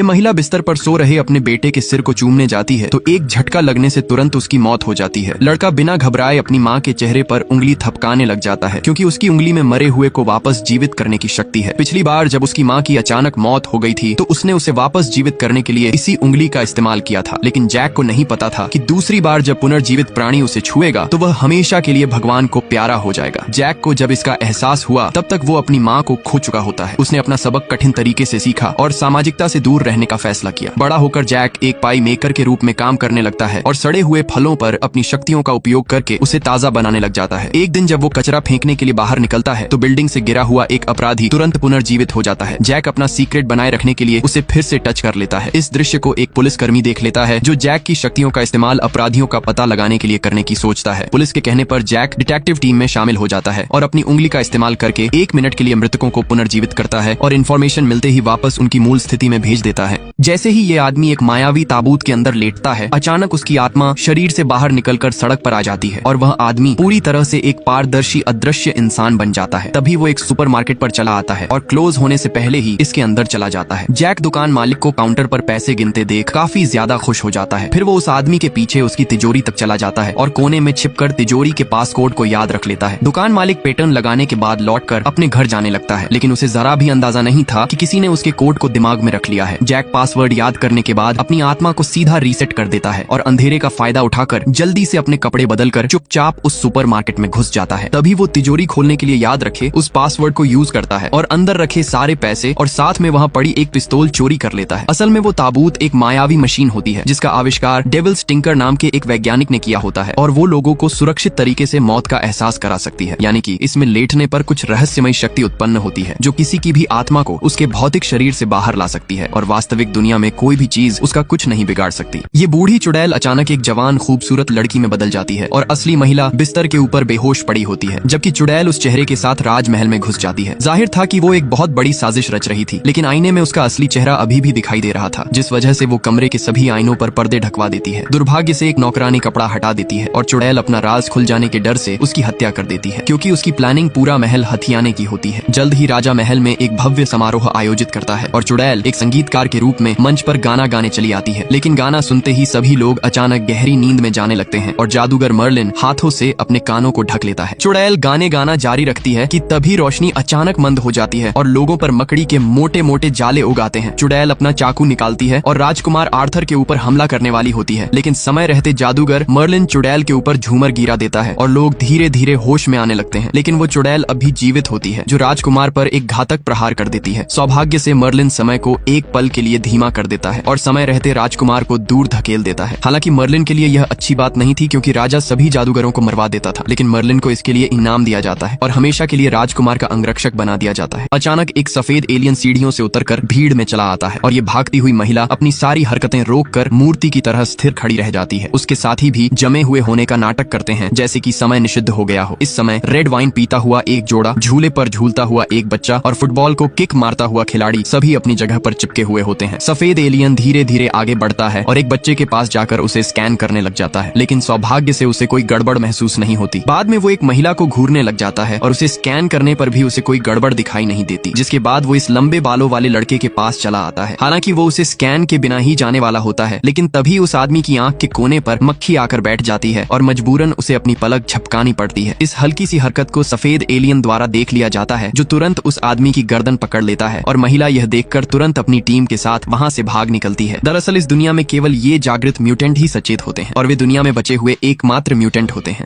ये महिला बिस्तर पर सो रहे अपने बेटे के सिर को चूमने जाती है तो एक झटका लगने से तुरंत उसकी मौत हो जाती है। लड़का बिना घबराए अपनी माँ के चेहरे पर उंगली थपकाने लग जाता है क्योंकि उसकी उंगली में मरे हुए को वापस जीवित करने की शक्ति है। पिछली बार जब उसकी माँ की अचानक मौत हो गई थी तो उसने उसे वापस जीवित करने के लिए इसी उंगली का इस्तेमाल किया था, लेकिन जैक को नहीं पता था कि दूसरी बार जब पुनर्जीवित प्राणी उसे छुएगा तो वह हमेशा के लिए भगवान को प्यारा हो जाएगा। जैक को जब इसका एहसास हुआ तब तक वो अपनी माँ को खो चुका होता है। उसने अपना सबक कठिन तरीके से सीखा और सामाजिकता से दूर रहने का फैसला किया। बड़ा होकर जैक एक पाई मेकर के रूप में काम करने लगता है और सड़े हुए फलों पर अपनी शक्तियों का उपयोग करके उसे ताजा बनाने लग जाता है। एक दिन जब वो कचरा फेंकने के लिए बाहर निकलता है तो बिल्डिंग से गिरा हुआ एक अपराधी तुरंत पुनर्जीवित हो जाता है। जैक अपना सीक्रेट बनाए रखने के लिए उसे फिर से टच कर लेता है। इस दृश्य को एक पुलिसकर्मी देख लेता है जो जैक की शक्तियों का इस्तेमाल अपराधियों का पता लगाने के लिए करने की सोचता है। पुलिस के कहने पर जैक डिटेक्टिव टीम में शामिल हो जाता है और अपनी उंगली का इस्तेमाल करके 1 मिनट के लिए मृतकों को पुनर्जीवित करता है और इन्फॉर्मेशन मिलते ही वापस उनकी मूल स्थिति में भेज देता है। जैसे ही ये आदमी एक मायावी ताबूत के अंदर लेटता है, अचानक उसकी आत्मा शरीर से बाहर निकलकर सड़क पर आ जाती है और वह आदमी पूरी तरह से एक पारदर्शी अदृश्य इंसान बन जाता है। तभी वो एक सुपरमार्केट पर चला आता है और क्लोज होने से पहले ही इसके अंदर चला जाता है। जैक दुकान मालिक को काउंटर पर पैसे गिनते देख काफी ज्यादा खुश हो जाता है। फिर वो उस आदमी के पीछे उसकी तिजोरी तक चला जाता है और कोने में छिपकर तिजोरी के पासकोड को याद रख लेता है। दुकान मालिक पैटर्न लगाने के बाद लौटकर अपने घर जाने लगता है, लेकिन उसे जरा भी अंदाजा नहीं था कि किसी ने उसके कोड को दिमाग में रख लिया है। जैक पासवर्ड याद करने के बाद अपनी आत्मा को सीधा रीसेट कर देता है और अंधेरे का फायदा उठाकर जल्दी से अपने कपड़े बदलकर चुपचाप उस सुपरमार्केट में घुस जाता है। तभी वो तिजोरी खोलने के लिए याद रखे उस पासवर्ड को यूज करता है और अंदर रखे सारे पैसे और साथ में वहाँ पड़ी एक पिस्तौल चोरी कर लेता है। असल में वो ताबूत एक मायावी मशीन होती है जिसका आविष्कार डेविल स्टिंकर नाम के एक वैज्ञानिक ने किया होता है और वो लोगों को सुरक्षित तरीके से मौत का एहसास करा सकती है। यानी कि इसमें लेटने पर कुछ रहस्यमय शक्ति उत्पन्न होती है जो किसी की भी आत्मा को उसके भौतिक शरीर से बाहर ला सकती है और वास्तविक दुनिया में कोई भी चीज उसका कुछ नहीं बिगाड़ सकती। ये बूढ़ी चुड़ैल अचानक एक जवान खूबसूरत लड़की में बदल जाती है और असली महिला बिस्तर के ऊपर बेहोश पड़ी होती है, जबकि चुड़ैल उस चेहरे के साथ राजमहल में घुस जाती है। जाहिर था कि वो एक बहुत बड़ी साजिश रच रही थी, लेकिन आईने में उसका असली चेहरा अभी भी दिखाई दे रहा था, जिस वजह से वो कमरे के सभी आईनों पर पर्दे ढकवा देती है। दुर्भाग्य से एक नौकरानी कपड़ा हटा देती है और चुड़ैल अपना राज खुल जाने के डर से उसकी हत्या कर देती है, क्योंकि उसकी प्लानिंग पूरा महल हथियाने की होती है। जल्द ही राजा महल में एक भव्य समारोह आयोजित करता है और चुड़ैल एक संगीतकार के रूप में मंच पर गाना गाने चली आती है, लेकिन गाना सुनते ही सभी लोग अचानक गहरी नींद में जाने लगते हैं और जादूगर मर्लिन हाथों से अपने कानों को ढक लेता है। चुड़ैल गाने गाना जारी रखती है कि तभी रोशनी अचानक मंद हो जाती है और लोगों पर मकड़ी के मोटे मोटे जाले उगाते हैं। चुड़ैल अपना चाकू निकालती है और राजकुमार आर्थर के ऊपर हमला करने वाली होती है, लेकिन समय रहते जादूगर मर्लिन चुड़ैल के ऊपर झूमर गिरा देता है और लोग धीरे धीरे होश में आने लगते हैं। लेकिन वो चुड़ैल अभी जीवित होती है जो राजकुमार पर एक घातक प्रहार कर देती है। सौभाग्य से मर्लिन समय को एक पल के लिए धीमा कर देता है और समय रहते राजकुमार को दूर धकेल देता है। हालांकि मर्लिन के लिए यह अच्छी बात नहीं थी क्योंकि राजा सभी जादूगरों को मरवा देता था, लेकिन मर्लिन को इसके लिए इनाम दिया जाता है और हमेशा के लिए राजकुमार का अंगरक्षक बना दिया जाता है। अचानक एक सफेद एलियन सीढ़ियों से उतरकर भीड़ में चला आता है और ये भागती हुई महिला अपनी सारी हरकतें रोककर मूर्ति की तरह स्थिर खड़ी रह जाती है। उसके साथी भी जमे हुए होने का नाटक करते हैं जैसे कि समय निषिद्ध हो गया हो। इस समय रेड वाइन पीता हुआ एक जोड़ा, झूले पर झूलता हुआ एक बच्चा और फुटबॉल को किक मारता हुआ खिलाड़ी सभी अपनी जगह पर चिपके हुए होते हैं। सफेद एलियन धीरे धीरे आगे बढ़ता है और एक बच्चे के पास जाकर उसे स्कैन करने लग जाता है, लेकिन सौभाग्य से उसे कोई गड़बड़ महसूस नहीं होती। बाद में वो एक महिला को घूरने लग जाता है और उसे स्कैन करने पर भी उसे कोई गड़बड़ दिखाई नहीं देती, जिसके बाद वो इस लंबे बालों वाले लड़के के पास चला आता है। हालांकि वो उसे स्कैन के बिना ही जाने वाला होता है, लेकिन तभी उस आदमी की आंख के कोने पर मक्खी आकर बैठ जाती है और मजबूरन उसे अपनी पलक झपकानी पड़ती है। इस हल्की सी हरकत को सफेद एलियन द्वारा देख लिया जाता है जो तुरंत उस आदमी की गर्दन पकड़ लेता है और महिला यह देखकर तुरंत अपनी टीम के साथ वहां से भाग निकलती है। दरअसल इस दुनिया में केवल ये जागृत म्यूटेंट ही सचेत होते हैं और वे दुनिया में बचे हुए एकमात्र म्यूटेंट होते हैं।